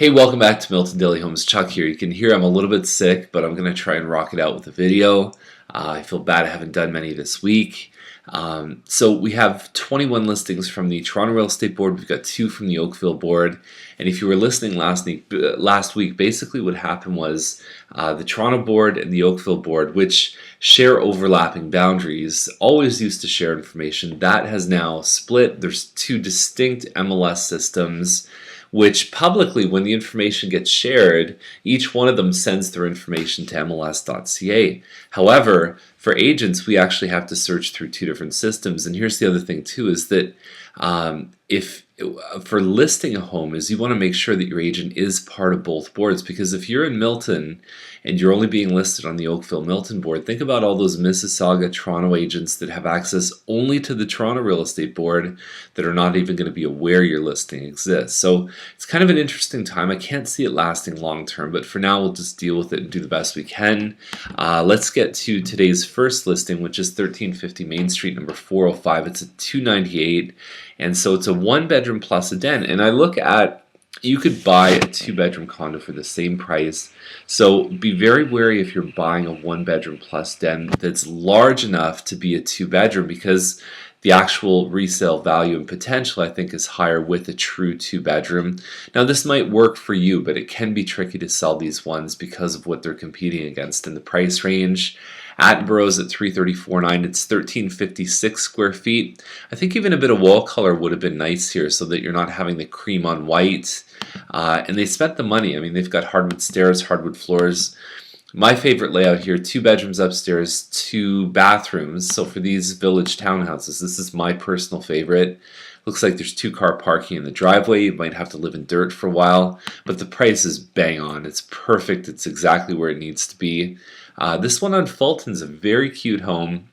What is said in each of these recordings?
Hey, welcome back to Milton Daily Homes. Chuck here. You can hear I'm a little bit sick, but I'm going to try and rock it out with a video. I feel bad I haven't done many this week. So we have 21 listings from the Toronto Real Estate Board. We've got 2 from the Oakville Board. And if you were listening last week, basically what happened was the Toronto Board and the Oakville Board, which share overlapping boundaries, always used to share information. That has now split. There's 2 distinct MLS systems, which publicly, when the information gets shared, each one of them sends their information to MLS.ca. However, for agents, we actually have to search through 2 different systems. And here's the other thing too, is that if for listing a home is you want to make sure that your agent is part of both boards, because if you're in Milton and you're only being listed on the Oakville Milton board, think about all those Mississauga Toronto agents that have access only to the Toronto Real Estate Board that are not even going to be aware your listing exists. So it's kind of an interesting time. I can't see it lasting long term, but for now we'll just deal with it and do the best we can. Let's get to today's first listing, which is 1350 Main Street, number 405. It's a 298, and so it's a 1-bedroom plus a den. And I look at, you could buy a 2-bedroom condo for the same price. So be very wary if you're buying a 1-bedroom plus den that's large enough to be a 2-bedroom, because the actual resale value and potential, I think, is higher with a true 2-bedroom. Now, this might work for you, but it can be tricky to sell these ones because of what they're competing against in the price range. Attenborough's at $334.9. It's 1356 square feet. I think even a bit of wall color would have been nice here, so that you're not having the cream on white. And they spent the money. I mean, they've got hardwood stairs, hardwood floors. My favorite layout here: 2 bedrooms upstairs, 2 bathrooms. So for these village townhouses, this is my personal favorite. Looks like there's 2-car parking in the driveway. You might have to live in dirt for a while, but the price is bang on. It's perfect. It's exactly where it needs to be. This one on Fulton's a very cute home.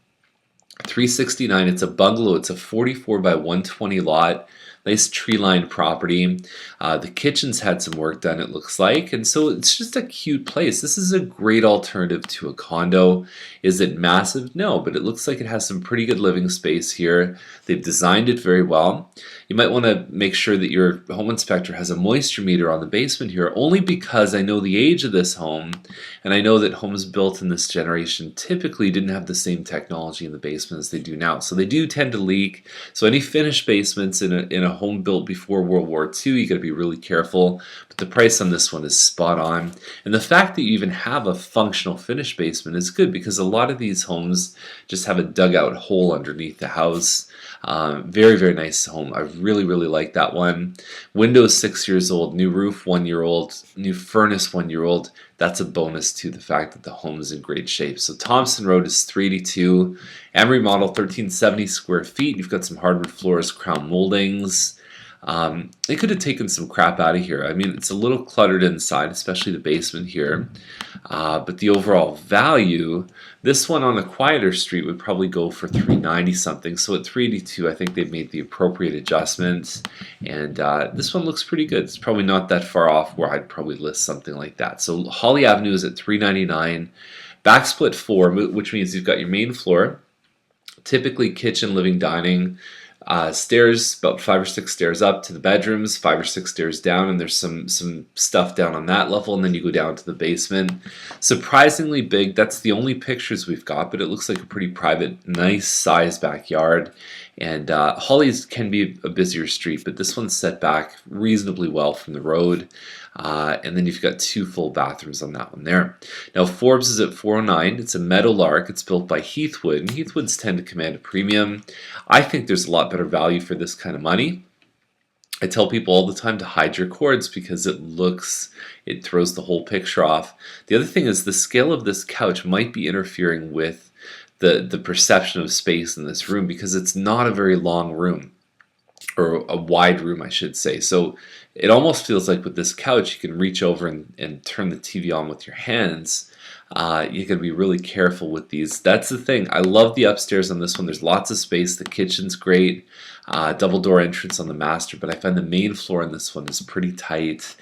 $369. It's a bungalow. It's a 44 by 120 lot. Nice tree-lined property. The kitchen's had some work done, it looks like, and so it's just a cute place. This is a great alternative to a condo. Is it massive? No, but it looks like it has some pretty good living space here. They've designed it very well. You might want to make sure that your home inspector has a moisture meter on the basement here, only because I know the age of this home, and I know that homes built in this generation typically didn't have the same technology in the basement as they do now. So they do tend to leak. So any finished basements in a home built before World War II, you got to be really careful. But the price on this one is spot on. And the fact that you even have a functional finished basement is good, because a lot of these homes just have a dugout hole underneath the house. Very, very nice home. I really, really like that one. Windows 6 years old, new roof 1 year old, new furnace 1 year old. That's a bonus to the fact that the home is in great shape. So Thompson Road is 382. Emery model, 1370 square feet. You've got some hardwood floors, crown moldings. They could have taken some crap out of here. I mean, it's a little cluttered inside, especially the basement here. But the overall value, this one on a quieter street would probably go for 390 something. So at 382, I think they've made the appropriate adjustments. And this one looks pretty good. It's probably not that far off where I'd probably list something like that. So Holly Avenue is at 399. Backsplit floor, which means you've got your main floor, typically kitchen, living, dining. Stairs, about 5 or 6 stairs up to the bedrooms, 5 or 6 stairs down, and there's some stuff down on that level, and then you go down to the basement. Surprisingly big. That's the only pictures we've got, but it looks like a pretty private, nice size backyard. And Holly's can be a busier street, but this one's set back reasonably well from the road. And then you've got 2 full bathrooms on that one there. Now Forbes is at 409. It's a Meadowlark. It's built by Heathwood, and Heathwoods tend to command a premium. I think there's a lot better value for this kind of money. I tell people all the time to hide your cords, because it throws the whole picture off. The other thing is the scale of this couch might be interfering with the perception of space in this room, because it's not a very long room, or a wide room, I should say. So it almost feels like with this couch, you can reach over and turn the TV on with your hands. You got to be really careful with these. That's the thing. I love the upstairs on this one. There's lots of space. The kitchen's great. double door entrance on the master, but I find the main floor in this one is pretty tight.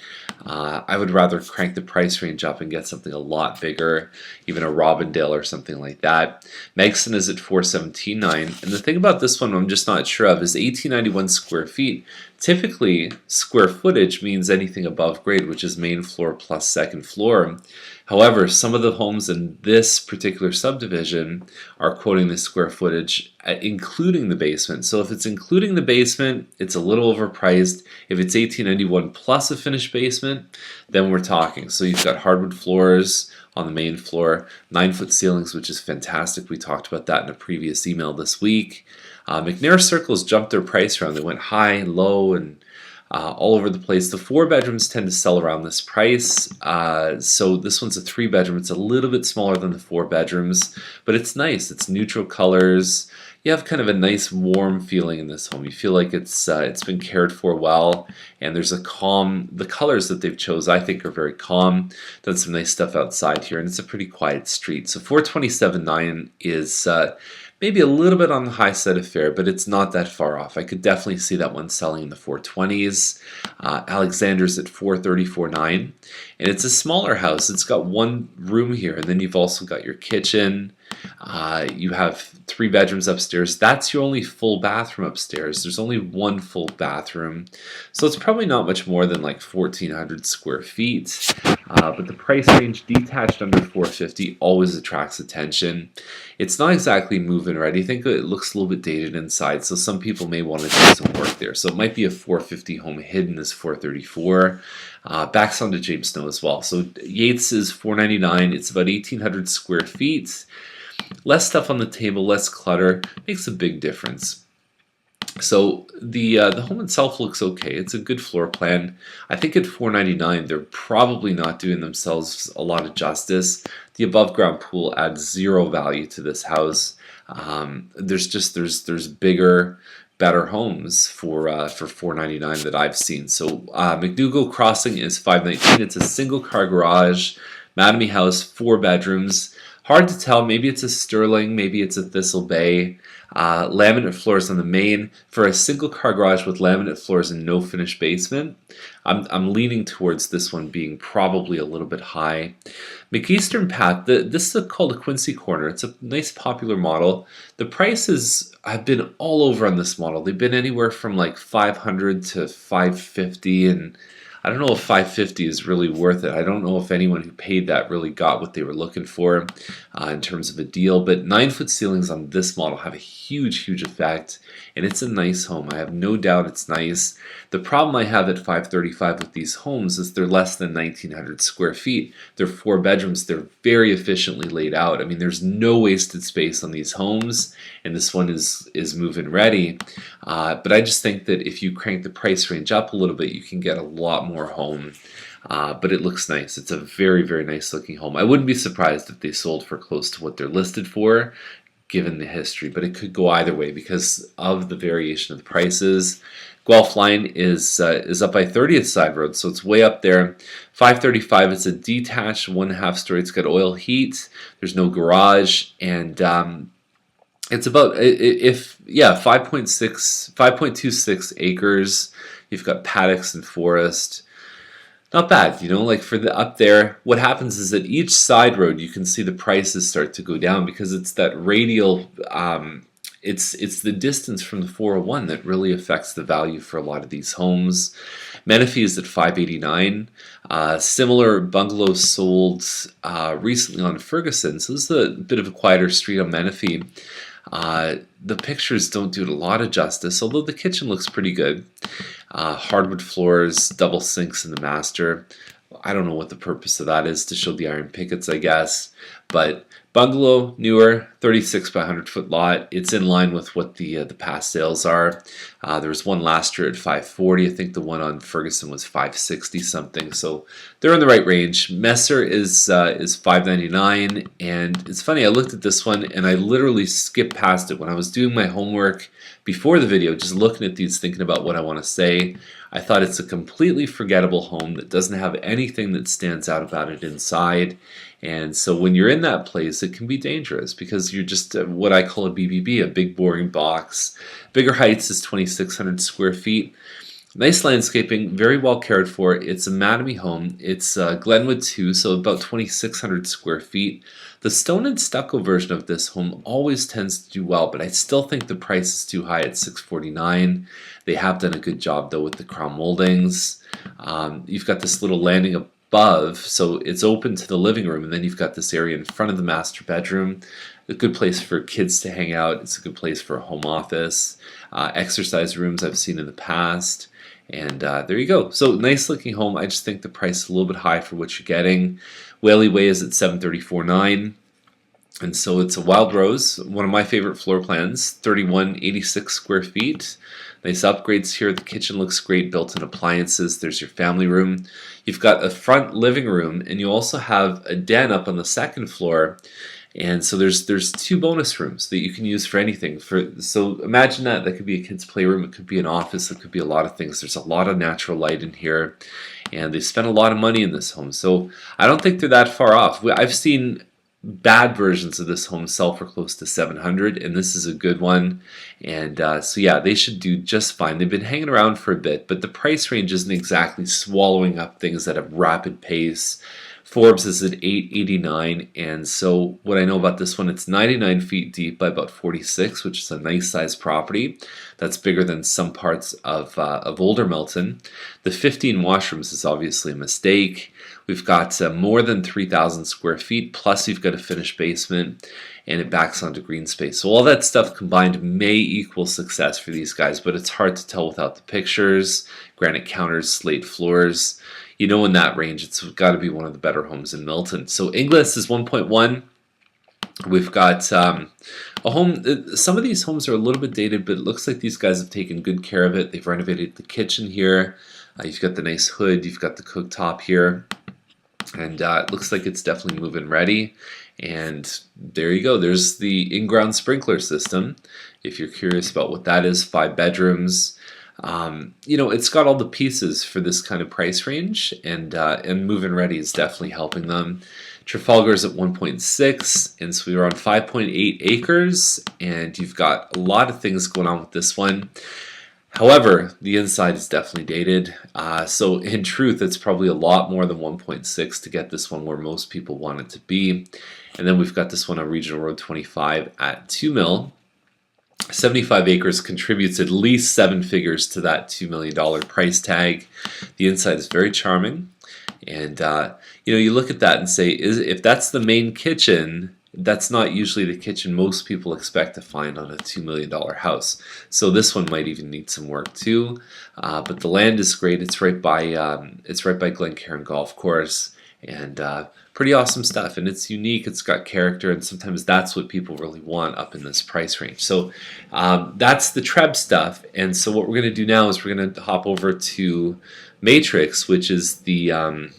I would rather crank the price range up and get something a lot bigger, even a Robindale or something like that. Megson is at $417,900, and the thing about this one I'm just not sure of is 1891 square feet. Typically, square footage means anything above grade, which is main floor plus second floor. However, some of the homes in this particular subdivision are quoting the square footage including the basement. So if it's including the basement, it's a little overpriced. If it's 1891 plus a finished basement, then we're talking. So you've got hardwood floors on the main floor, 9-foot ceilings, which is fantastic. We talked about that in a previous email this week. McNair Circles jumped their price around. They went high, low, and all over the place. The 4 bedrooms tend to sell around this price. So this one's a 3-bedroom. It's a little bit smaller than the 4 bedrooms, but it's nice. It's neutral colors. You have kind of a nice warm feeling in this home. You feel like it's been cared for well, and there's a calm. The colors that they've chose I think are very calm. Done some nice stuff outside here, and it's a pretty quiet street. So $427,900 is maybe a little bit on the high side of fair, but it's not that far off. I could definitely see that one selling in the 420s. Alexander's at $434,900, and it's a smaller house. It's got 1 room here, and then you've also got your kitchen. You have 3 bedrooms upstairs. That's your only full bathroom upstairs. There's only 1 full bathroom, so it's probably not much more than like 1,400 square feet. But the price range detached under $450 always attracts attention. It's not exactly move-in ready. I think it looks a little bit dated inside, so some people may want to do some work there. So it might be a $450 home hidden as $434. Backs onto James Snow as well. So Yates is $499. It's about 1,800 square feet. Less stuff on the table, less clutter, makes a big difference. So the home itself looks okay. It's a good floor plan. I think at $499 they're probably not doing themselves a lot of justice. The above ground pool adds 0 value to this house. There's bigger, better homes for $499 that I've seen. So McDougall Crossing is $519. It's a single car garage, Mattamy house, 4 bedrooms. Hard to tell. Maybe it's a Sterling, maybe it's a Thistle Bay. Laminate floors on the main. For a single car garage with laminate floors and no finished basement, I'm leaning towards this one being probably a little bit high. McEastern Path, this is called a Quincy Corner. It's a nice popular model. The prices have been all over on this model. They've been anywhere from like $500 to $550, and I don't know if $550 is really worth it. I don't know if anyone who paid that really got what they were looking for in terms of a deal, but 9-foot ceilings on this model have a huge effect, and it's a nice home. I have no doubt it's nice. The problem I have at $535 with these homes is they're less than 1,900 square feet. They're 4 bedrooms. They're very efficiently laid out. I mean, there's no wasted space on these homes, and this one is move-in ready. But I just think that if you crank the price range up a little bit, you can get a lot more home. But it looks nice. It's a very nice looking home. I wouldn't be surprised if they sold for close to what they're listed for, given the history, but it could go either way because of the variation of the prices. Guelph Line is up by 30th Side Road, so it's way up there. $535. It's a detached 1.5 story. It's got oil heat. There's no garage, and it's about 5.26 acres. You've got paddocks and forest. Not bad, you know, like for the up there, what happens is that each side road you can see the prices start to go down because it's that radial, it's the distance from the 401 that really affects the value for a lot of these homes. Menifee is at $589. Similar Bungalow sold recently on Ferguson, so this is a bit of a quieter street on Menifee. The pictures don't do it a lot of justice, although the kitchen looks pretty good. Hardwood floors, double sinks in the master. I don't know what the purpose of that is, to show the iron pickets, I guess. But Bungalow, newer, 36 by 100 foot lot. It's in line with what the past sales are. There was one last year at $540. I think the one on Ferguson was $560 something. So they're in the right range. Messer is $599, and it's funny. I looked at this one and I literally skipped past it when I was doing my homework before the video, just looking at these, thinking about what I want to say. I thought it's a completely forgettable home that doesn't have anything that stands out about it inside. And so when you're in that place, it can be dangerous because you're just what I call a BBB, a big boring box. Bigger Heights is 2,600 square feet. Nice landscaping, very well cared for. It's a Mattamy home. It's Glenwood 2, so about 2,600 square feet. The stone and stucco version of this home always tends to do well, but I still think the price is too high at $649. They have done a good job though with the crown moldings. You've got this little landing above, so it's open to the living room, and then you've got this area in front of the master bedroom. A good place for kids to hang out. It's a good place for a home office. Exercise rooms I've seen in the past. And there you go. So nice looking home. I just think the price is a little bit high for what you're getting. Whaley Way is at $734.9. And so it's a Wild Rose, one of my favorite floor plans, 3,186 square feet. Nice upgrades here. The kitchen looks great, built-in appliances. There's your family room. You've got a front living room, and you also have a den up on the second floor. And so there's 2 bonus rooms that you can use for anything. So imagine that could be a kid's playroom, it could be an office, it could be a lot of things. There's a lot of natural light in here, and they spent a lot of money in this home. So I don't think they're that far off. I've seen bad versions of this home sell for close to $700, and this is a good one. And so yeah, they should do just fine. They've been hanging around for a bit, but the price range isn't exactly swallowing up things at a rapid pace. Forbes is at $889, and so what I know about this one, it's 99 feet deep by about 46, which is a nice sized property. That's bigger than some parts of older Milton. The 15 washrooms is obviously a mistake. We've got more than 3,000 square feet, plus you've got a finished basement, and it backs onto green space. So all that stuff combined may equal success for these guys, but it's hard to tell without the pictures. Granite counters, slate floors. You know, in that range, it's got to be one of the better homes in Milton. So Inglis is 1.1. We've got a home. Some of these homes are a little bit dated, but it looks like these guys have taken good care of it. They've renovated the kitchen here. You've got the nice hood. You've got the cooktop here. And it looks like it's definitely move-in ready. And there you go. There's the in-ground sprinkler system. If you're curious about what that is, 5 bedrooms. You know, it's got all the pieces for this kind of price range, and move-in ready is definitely helping them. Trafalgar's at 1.6, and so we were on 5.8 acres, and you've got a lot of things going on with this one. However, the inside is definitely dated, so in truth, it's probably a lot more than 1.6 to get this one where most people want it to be. And then we've got this one on Regional Road 25 at $2 million. 75 acres contributes at least 7 figures to that $2 million price tag. The inside is very charming, and you know, you look at that and say, if that's the main kitchen, that's not usually the kitchen most people expect to find on a $2 million house. So this one might even need some work too. But the land is great. It's right by Glencairn Golf Course, and pretty awesome stuff. And it's unique. It's got character, and sometimes that's what people really want up in this price range. So that's the Treb stuff. And so what we're going to do now is we're going to hop over to Matrix, which is the other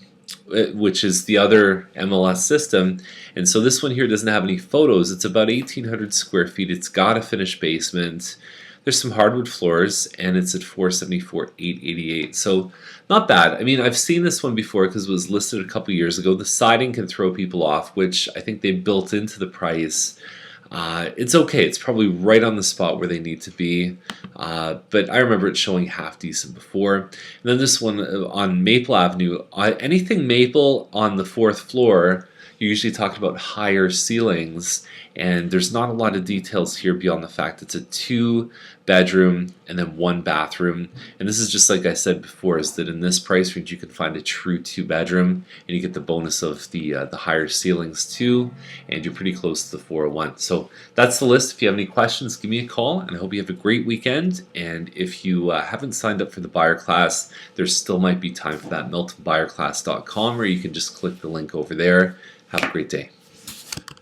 MLS system. And so this one here doesn't have any photos. It's about 1,800 square feet. It's got a finished basement. There's some hardwood floors, and it's at $474,888. So not bad. I mean, I've seen this one before because it was listed a couple years ago. The siding can throw people off, which I think they built into the price. It's okay. It's probably right on the spot where they need to be. But I remember it showing half decent before. And then this one on Maple Avenue, anything maple on the 4th floor, you usually talk about higher ceilings, and there's not a lot of details here beyond the fact it's a 2-bedroom and then 1 bathroom. And this is just like I said before, is that in this price range you can find a true 2-bedroom, and you get the bonus of the higher ceilings too, and you're pretty close to the 401. So that's the list. If you have any questions, give me a call, and I hope you have a great weekend. And if you haven't signed up for the buyer class, there still might be time for that. MiltonBuyerClass.com, or you can just click the link over there. Have a great day.